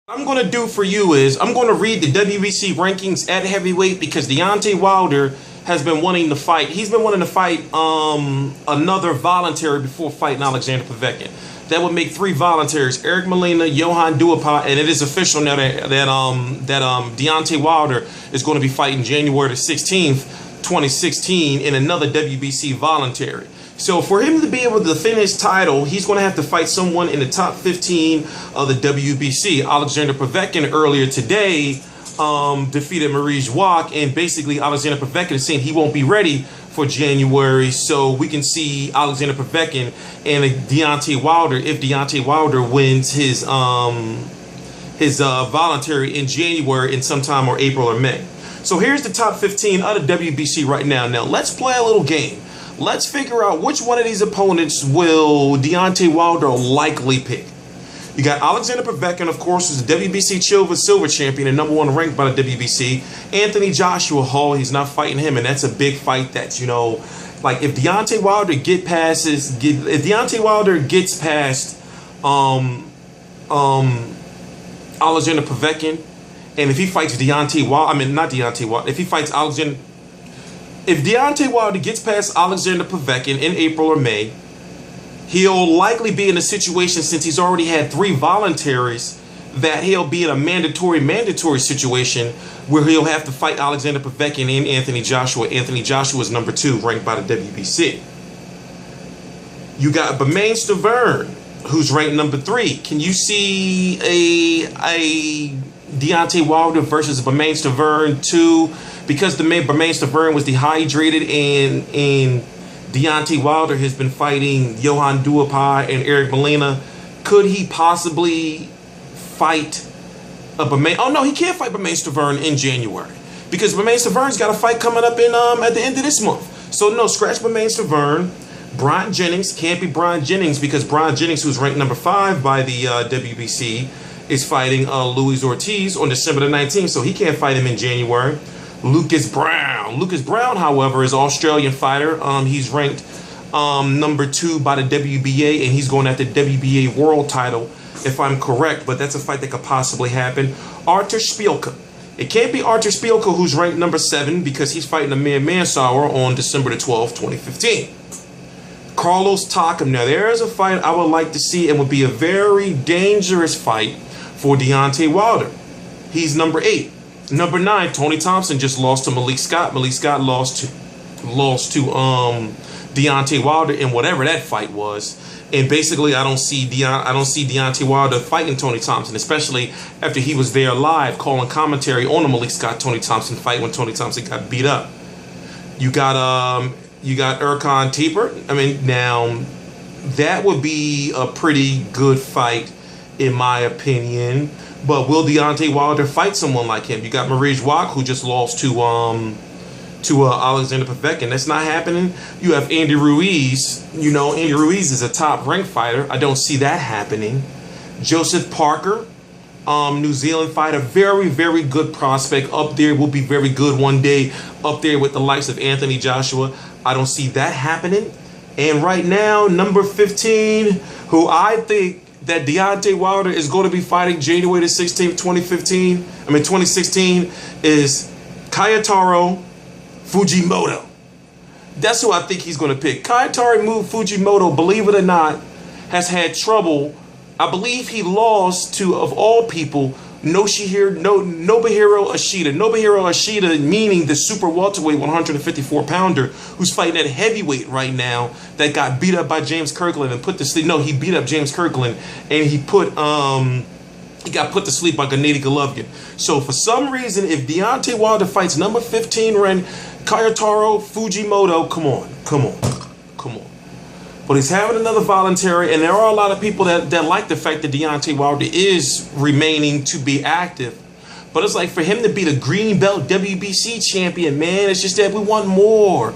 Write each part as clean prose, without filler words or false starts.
I'm going to do for you is I'm going to read the WBC rankings at heavyweight because Deontay Wilder has been wanting to fight. He's been wanting to fight another voluntary before fighting Alexander Povetkin. That would make 3 voluntaries: Eric Molina, Johann Duhaupas, and it is official now that Deontay Wilder is going to be fighting January the 16th, 2016 in another WBC voluntary. So for him to be able to defend his title, he's going to have to fight someone in the top 15 of the WBC. Alexander Povetkin earlier today defeated Maurice Wach, and basically Alexander Povetkin is saying he won't be ready for January. So we can see Alexander Povetkin and Deontay Wilder if Deontay Wilder wins his voluntary in January in sometime or April or May. So here's the top 15 of the WBC right now. Now let's play a little game. Let's figure out which one of these opponents will Deontay Wilder likely pick. You got Alexander Povetkin, of course, who's the WBC silver champion and #1 ranked by the WBC. Anthony Joshua Hall, he's not fighting him, and that's a big fight. That's, you know, like if Deontay Wilder gets past Alexander Povetkin, and if he fights Deontay Wilder, if Deontay Wilder gets past Alexander Povetkin in April or May, he'll likely be in a situation, since he's already had 3 voluntaries, that he'll be in a mandatory situation where he'll have to fight Alexander Povetkin and Anthony Joshua. Anthony Joshua is #2 ranked by the WBC. You got Bermane Stiverne, who's ranked #3. Can you see a Deontay Wilder versus Bermane Stiverne 2? Because Bermane Stiverne was dehydrated, and Deontay Wilder has been fighting Johann Duhaupas and Eric Molina. Could he possibly fight a Bermane? Oh no, he can't fight Bermane Stiverne in January because Bermane Stiverne's got a fight coming up in at the end of this month. So no, scratch Bermane Stiverne. Brian Jennings can't be Brian Jennings because Brian Jennings, who's ranked #5 by the WBC, is fighting Luis Ortiz on December the 19th, so he can't fight him in January. Lucas Brown, however, is an Australian fighter. He's ranked #2 by the WBA, and he's going after the WBA world title, if I'm correct. But that's a fight that could possibly happen. Artur Szpilka. It can't be Artur Szpilka, who's ranked #7, because he's fighting Amir Mansour on December the 12th, 2015. Carlos Takam. Now, there is a fight I would like to see, and would be a very dangerous fight for Deontay Wilder. He's #8. #9, Tony Thompson just lost to Malik Scott. Malik Scott lost to Deontay Wilder in whatever that fight was. And basically, I don't see Deontay Wilder fighting Tony Thompson, especially after he was there live calling commentary on the Malik Scott Tony Thompson fight when Tony Thompson got beat up. You got Erkan Teeper. I mean, now that would be a pretty good fight in my opinion. But will Deontay Wilder fight someone like him? You got Maurice Wach, who just lost to Alexander Povetkin. That's not happening. You have Andy Ruiz. You know, Andy Ruiz is a top-ranked fighter. I don't see that happening. Joseph Parker, New Zealand fighter, very, very good prospect. Up there, will be very good one day. Up there with the likes of Anthony Joshua. I don't see that happening. And right now, #15, who I think that Deontay Wilder is going to be fighting January the 16th, 2016, is Kayotaro Fujimoto. That's who I think he's going to pick. Kayotaro Fujimoto, believe it or not, has had trouble. I believe he lost to, of all people, Nobuhiro Ashita. Nobuhiro Ashita, meaning the super welterweight 154-pounder, who's fighting at heavyweight right now, that got beat up by James Kirkland and put to sleep. No, he beat up James Kirkland, and he got put to sleep by Gennady Golovkin. So for some reason, if Deontay Wilder fights #15 ranked Kayotaro Fujimoto, come on. But he's having another voluntary, and there are a lot of people that like the fact that Deontay Wilder is remaining to be active. But it's like, for him to be the green belt WBC champion, man, it's just that we want more.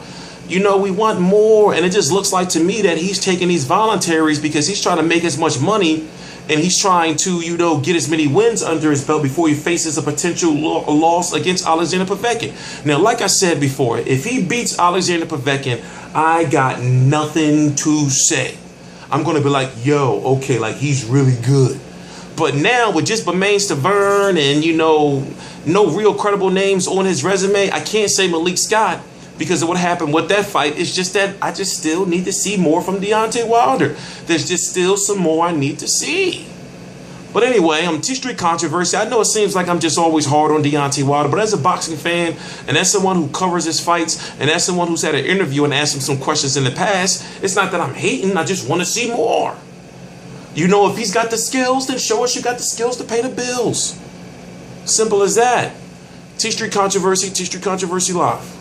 You know, we want more. And it just looks like to me that he's taking these voluntaries because he's trying to make as much money, and he's trying to, you know, get as many wins under his belt before he faces a potential loss against Alexander Povetkin. Now, like I said before, if he beats Alexander Povetkin, I got nothing to say. I'm going to be like, yo, okay, like, he's really good. But now with just Bermane Stavern and, you know, no real credible names on his resume, I can't say Malik Scott because of what happened with that fight. It's just that I just still need to see more from Deontay Wilder. There's just still some more I need to see. But anyway, T Street Controversy. I know it seems like I'm just always hard on Deontay Wilder, but as a boxing fan, and as someone who covers his fights, and as someone who's had an interview and asked him some questions in the past, it's not that I'm hating, I just want to see more. You know, if he's got the skills, then show us you got the skills to pay the bills. Simple as that. T Street Controversy, T Street Controversy Live.